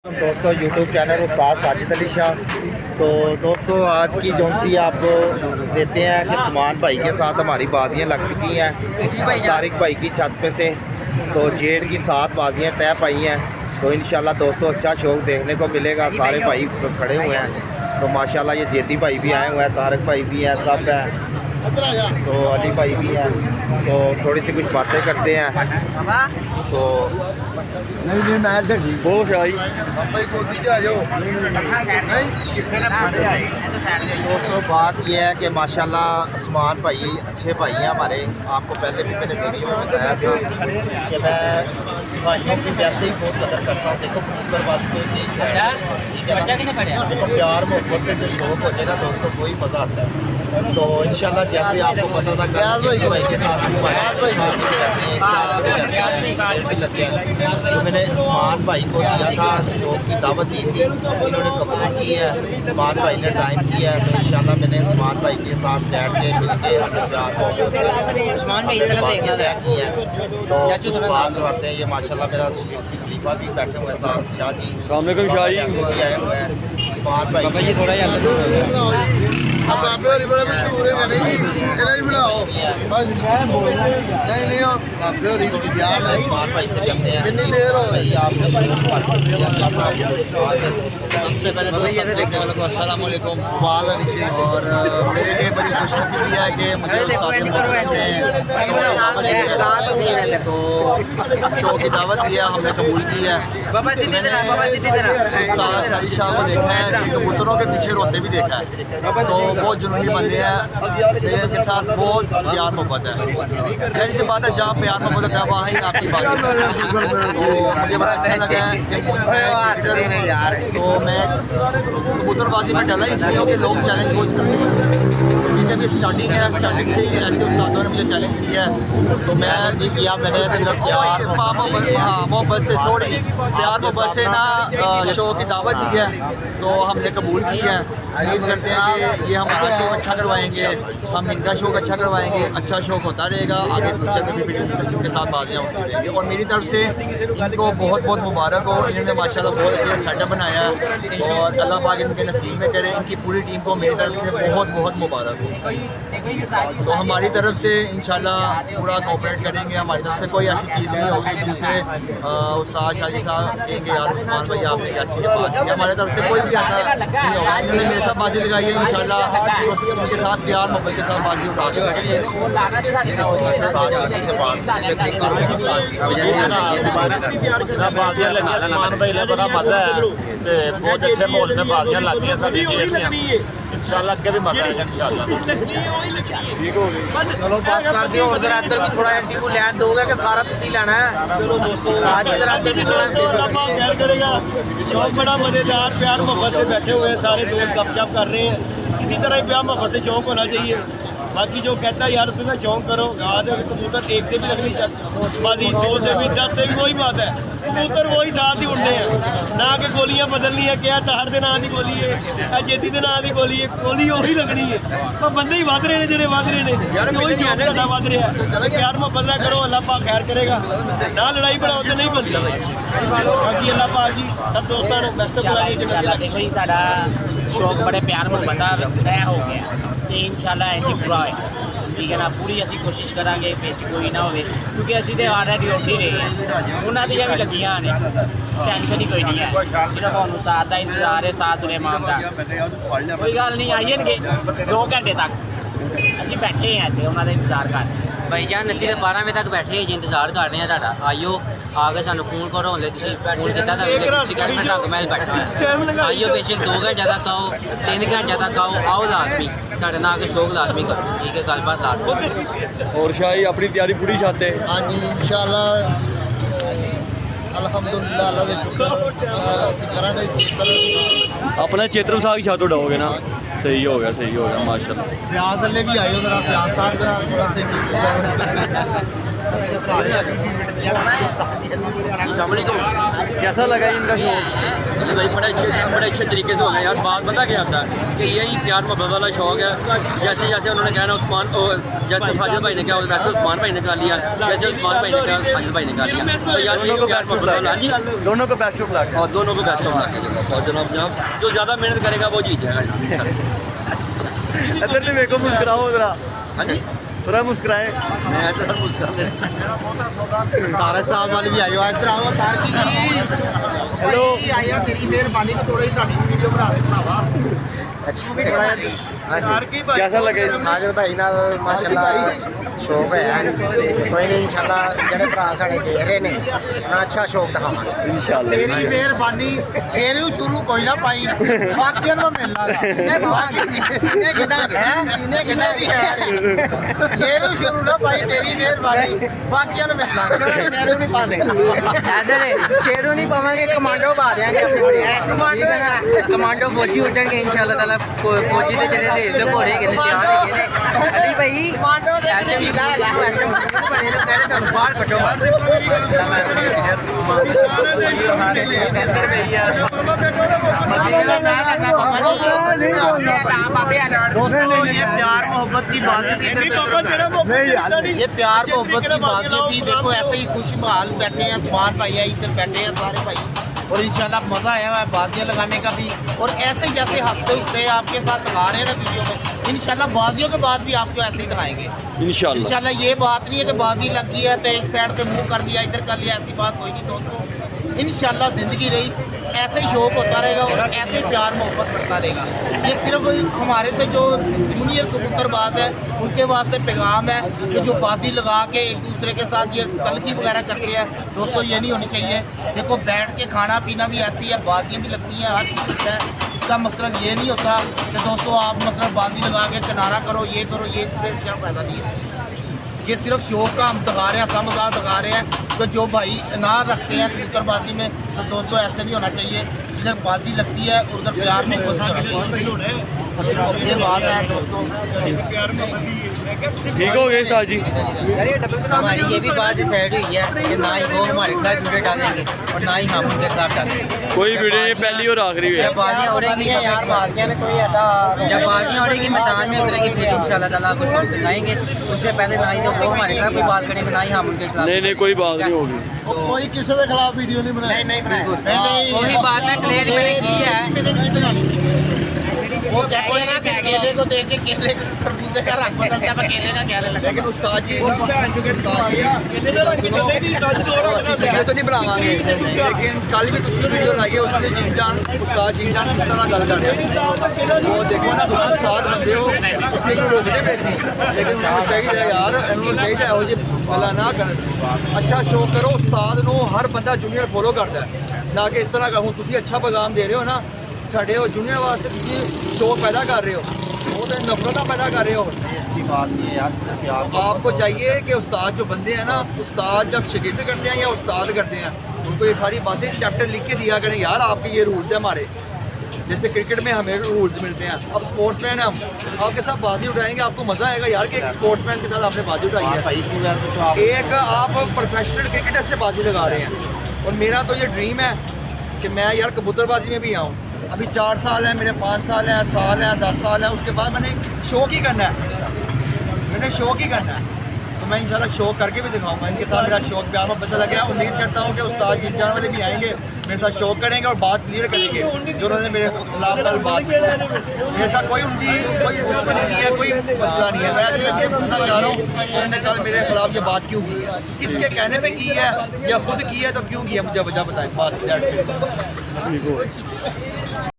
दोस्तों YouTube channel उस्ताद साजिद अली शाह। तो दोस्तों आज की जो सी आपको देते हैं कि समान भाई के साथ हमारी बाजियां लग चुकी हैं तारिक भाई की छत पे से। तो जेड की 7 बाजियां तय पाई हैं। तो इंशाल्लाह दोस्तों अच्छा शौक देखने को मिलेगा। सारे भाई खड़े हुए हैं। तो माशाल्लाह ये जेदी भाई भी आए हुए हैं, तारिक भाई भी हैं, सब हैं। तो अली भाई भी हैं। तो थोड़ी सी कुछ बातें करते हैं। तो दोस्तों बात यह है कि माशाल्लाह उस्मान भाई अच्छे भाई हैं हमारे। आपको पहले भी मैंने वीडियो में बताया था कि मैं भाइयों की वैसे ही बहुत कदर करता हूँ। देखो कबूतरबाजी तो यही से है, ठीक है ना। देखो प्यार मोहब्बत से जो शौक हो जाए ना दोस्तों वही मज़ा आता है। तो इंशाल्लाह जैसे आपको पता था गयास भाई के साथ लग गया। तो मैंने उस्मान भाई को दिया था, शौक की दावत दी थी, इन्होंने कबूल की है। उस्मान भाई ने टाइम किया है। तो इंशाल्लाह मैंने उस्मान भाई के साथ बैठ के मिल के तय की है। तो उस बात आते हैं ये माशाल्लाह मेरा खलीफा भी बैठे हुए हैं साथ, शाह जी आए हुए हैं। उस्मान भाई थोड़ा बड़े मशहूर है नहीं बनाओ नहीं उस्मान भाई से करते हैं। कितनी देर हो गई आपने सबसे पहले तो ये देखने वालों को अस्सलाम वालेकुम। और मेरे लिए बड़ी खुशनसीबी है कि मुझे तो शो की दावत दी है, हमने कबूल की है। सारी शाह को देखा है कि कबूतरों के पीछे रोते भी देखा है। तो बहुत जुनूनी बंदे हैं, मेरे के साथ बहुत प्यार मोहब्बत है। जैसी सी बात है जहाँ प्यार मोहब्बत है वहाँ ही आपकी बात है। तो मुझे बड़ा अच्छा लगा है कि तो मैं इस कबूतरबाजी में डला इसलिए कि लोग चैलेंज बहुत करते हैं। क्योंकि अभी स्टार्टिंग है, स्टार्टिंग से ही ऐसे उस्तादों ने मुझे चैलेंज किया है। तो मैं नहीं किया, मैंने सिर्फ प्यार मोहब्बत से थोड़ी प्यार मोहब्बत से ना शो की दावत दी है। तो हमने कबूल की है। उम्मीद करते हैं कि ये हमारा शो अच्छा करवाएंगे, हम इनका शो अच्छा करवाएंगे, अच्छा शो होता रहेगा। आगे फ्यूचर में भी इनके साथ बाजियाँ होती रहेंगी। और मेरी तरफ से इनको बहुत बहुत मुबारक हो। इन्होंने माशाल्लाह बहुत अच्छा सेटअप बनाया है और अल्लाह पाक इनके नसीब में करे। इनकी पूरी टीम को मेरी तरफ से बहुत बहुत मुबारक हो। तो हमारी तरफ से इंशाल्लाह पूरा कोऑपरेट करेंगे। हमारी तरफ से कोई ऐसी चीज़ नहीं होगी जिनसे उस्ताद शाजी साहब कहेंगे यार उस्मान भाई आपने कैसी बात की। हमारी तरफ से कोई भी ऐसा नहीं होगा। इन्होंने मेरे साथ बाजी लगाई है, इंशाल्लाह उनके साथ प्यार मोहब्बत के साथ बाजी उठा बड़ा मजा है। बहुत अच्छे माहौल में बाजियां लग गई इंशाल्लाह अगे भी मजा आएगा इंशाल्लाह। चलो बस कर दियो। उधर अंदर भी थोड़ा एंटी को लैंड दोगे कि सारा तुसी लेना है। चलो दोस्तों आज इधर अंदर भी थोड़ा क्या करेगा। शौक बड़ा मजेदार, प्यार मोहब्बत से बैठे हुए हैं सारे दोस्त, गपशप कर रहे हैं। इसी तरह ही प्यार मोहब्बत से शौक होना चाहिए। बाकी जो कहता है यार उसमें शौक करो, आज कबूतर एक से भी रखनी चाहिए, बाजी 2 से भी 10 से भी वही बात है। कबूतर वही साथ ही उड़ने हैं ना कि गोलियां बदलनी है। क्या हर दिन आधी गोली है, जेदी दिन आधी गोली है, गोली वही लगनी है। पर बंदे ही वध रहे हैं, जेडे वध रहे हैं वही शौक ज़्यादा वध रहा है। प्यार मोहब्बत ना करो, अल्लाह पाक खैर करेगा। ना लड़ाई बढ़ाओ तो नहीं बनती। बाकी अल्लाह पाक जी सब दोस्तों को बेस्ट देखो साडा शौक बड़े प्यार मोहब्बत तय हो गया तो इंशाल्लाह इंज पूरा होएगा, ठीक है ना। पूरी असी कोशिश करांगे बिच कोई ना होवे, क्योंकि असी तो ऑलरेडी उठ ही रहे हैं। उन्होंने भी लगियां ने, टेंशन ही कोई नहीं है। सिर्फ उन्होंने साथ का इंतजार है, साथ सुलेमान का। कोई गल नहीं, आई जाएंगे 2 घंटे तक असी बैठे हैं इतने उन्होंने इंतजार कर। भाई जान असी तो 12 बजे तक बैठे जी इंतजार कर रहे हैं तुहाडा। आइयो आके सानू फोन करो, हले तुसीं फोन किया था मैं रंग महल बैठा है। आइयो बेशक 2 घंटे तक आओ, 3 घंटे तक आओ लाजमी साढ़े ना आके शौक लाजमी करो, ठीक है। गलबात लाजमी। और शाही अपनी तैयारी पूरी चाहते हैं। हाँ जी इंशाल्लाह अल्हम्दुलिल्लाह अल्लाह का शुक्र करांगे। अपना चेतन साहब की छत उड़ाओगे ना, सही हो गया माशाल्लाह। प्याज अल्ले भी आयो जरा, प्याज साहब जरा थोड़ा से कैसा लगा इनका शो? अली भाई बड़े अच्छे तरीके से हो गए यार। बात पता क्या होता है कि यही प्यार मोहब्बत वाला शौक है। जैसे जैसे उन्होंने कहना उस्मान जैसे फाजिल भाई ने कहा वैसे उस्मान भाई ने कर लिया, जैसे उस्मान भाई ने कहा फाजिल भाई ने कर लिया। तो यार ये प्यार मोहब्बत वाला जी, दोनों को बेस्ट ऑफ लक। और दोनों को बेस्ट ऑफ लक। और जनाब जो ज़्यादा मेहनत करेगा वो जीत जाएगा। इधर से मेरे को मुस्कुराओ जरा, हाँ जी, थोड़ा मुस्कुराए। मैं तो मुस्कुरा तारा साहब वाले भी आयो इधर आओ तारकी जी। हेलो आया तेरी मेहरबानी को थोड़ी साडी वीडियो बना दे भरावा। अच्छा कैसा लगे? साजिद भाई नाल माशाल्लाह शौक है कोई नहीं इंशाल्लाह जेडे भरा साढ़े देख रहे ने ना अच्छा शौक दिखावांगे इंशाल्लाह। तेरी मेहरबानी फेर शुरू कोई ना पाई बाकियों को मिल लागा फेर शुरू ना पाई तेरी मेहरबानी बाकियों को मिल लागा शेरू नहीं पाने इधर शेरू नहीं पावांगे कमांडो पा देंगे अपने कमांडो फौजी उठेंगे इंशाल्लाह ताला। फौजी ते जेडे रेस घोड़े के तैयार है ने अली भाई ऐसे भी बने तो कहरे सन बाहर कटो दोस्तों ये प्यार मोहब्बत की बात थी। ये प्यार मोहब्बत की बात थी। देखो ऐसे ही खुश माहौल बैठे हैं, उस्मान भाई है इधर बैठे हैं सारे भाई, और इंशाल्लाह मज़ा आया हुआ है बाजियाँ लगाने का भी। और ऐसे जैसे हंसते हंसते आपके साथ दिखा रहे हैं ना वीडियो में, इंशाल्लाह बाजियों के बाद भी आपको ऐसे ही दिखाएंगे इंशाल्लाह। इंशाल्लाह। ये बात नहीं है कि बाजी लग गई है तो एक साइड पे मुंह कर दिया इधर कर लिया, ऐसी बात कोई नहीं दोस्तों। इंशाल्लाह ज़िंदगी रही ऐसे ही शौक होता रहेगा और ऐसे ही प्यार मोहब्बत करता रहेगा। ये सिर्फ हमारे से जो जूनियर कबूतरबाज है उनके वास्ते पैगाम है कि जो बाजी लगा के एक दूसरे के साथ ये कलखी वगैरह करते हैं दोस्तों, ये नहीं होनी चाहिए। देखो बैठ के खाना पीना भी ऐसी है, बाजियाँ भी लगती हैं, हर चीज़ होता है। इसका मसलन ये नहीं होता कि दोस्तों आप मसलन बाजी लगा के किनारा करो, ये इससे अच्छा फ़ायदा नहीं है। ये सिर्फ शौक का हम दिखा रहे हैं, समझदार दिखा रहे हैं। तो जो भाई अनार रखते हैं कबूतरबाजी में तो दोस्तों ऐसे नहीं होना चाहिए। जिधर बाजी लगती है उधर प्यार मोहब्बत होना चाहिए। ये बात है दोस्तों। ठीक हो गए उस्ताद जी? हमारी ये भी बात डिसाइड हुई है कि ना ही वो हमारे खिलाफ वीडियो डालेंगे और ना ही हम उनके खिलाफ डालेंगे। कोई वीडियो नहीं, पहली और आखिरी है। जब बाजियाँ उड़ेगी मैदान में उतरेगी फिर इंशाल्लाह ताला कुछ हम दिखाएंगे। उससे पहले ना ही तो वो हमारे खिलाफ कोई बात करेंगे ना ही हम उनके खिलाफ। नहीं कोई बात नहीं होगी। कोई किसी के खिलाफ वीडियो नहीं बनाया, नहीं बनाया। वही बात मैं क्लियर मैंने की है। वो कहते हैं ना कि केले को देख के केले खरबूजे का रंग बदलता है, केले का क्या लगता है। लेकिन उस्ताद जी तो नहीं बनावांगे, लेकिन कल भी तुम वीडियो लाइए उसमें जीजान उस्ताद जीजान किस तरह गल कर रहे हैं वो देखो ना। तुम उस्ताद बंदे हो उसके को रोकते पे सी, लेकिन उन्होंने चाहिए यार उन्होंने चाहिए ਇਹੋ ਜਿਹੇ भला ना कर। अच्छा शो करो उस्ताद ਨੂੰ हर बंदा जूनियर फॉलो करता है, ना कि इस तरह का हूँ तुम अच्छा पैगाम दे रहे हो ना साढ़े जूनियर वास्ते तुम शो पैदा कर रहे हो, वो तो नफरत पैदा कर रहे हो। अच्छी बात नहीं है यार प्यार। आपको चाहिए कि उस्ताद जो बंदे हैं ना, उस्ताद जब शागिर्द करते हैं या उस्ताद करते हैं उनको ये सारी बातें चैप्टर लिख के दिया करें यार आपके ये रूल्स हैं हमारे। जैसे क्रिकेट में हमें रूल्स मिलते हैं, अब स्पोर्ट्समैन हम आपके साथ बाजी उठाएंगे, आपको मज़ा आएगा यार कि एक स्पोर्ट्समैन के साथ आपने बाजी उठाई है। इसी वजह से तो आप एक आप प्रोफेशनल क्रिकेटर से बाजी लगा रहे हैं और मेरा तो ये ड्रीम है कि मैं यार कबूतरबाजी में भी आऊँ। अभी 4 साल है मेरे, 5 साल है, साल है, 10 साल है, उसके बाद मैंने शौक ही करना है, मैंने शौक ही करना है। तो मैं इंशाल्लाह शौक करके भी दिखाऊंगा। इनके साथ मेरा शौक प्यार में पता लग गया। उम्मीद करता हूँ कि उस्ताद जीजान वाले भी आएंगे मेरे साथ शौक करेंगे और बात क्लियर करेंगे जो उन्होंने मेरे खिलाफ कल बात की। मेरे साथ कोई उनकी कोई दुश्मनी नहीं है, कोई मसला नहीं है। मैं ऐसे करके पूछना चाह रहा हूँ उन्होंने कल मेरे खिलाफ ये बात क्यों की है, किसके कहने पे की है या खुद की है तो क्यों की है, मुझे वजह बताएं। बस दैट्स इट।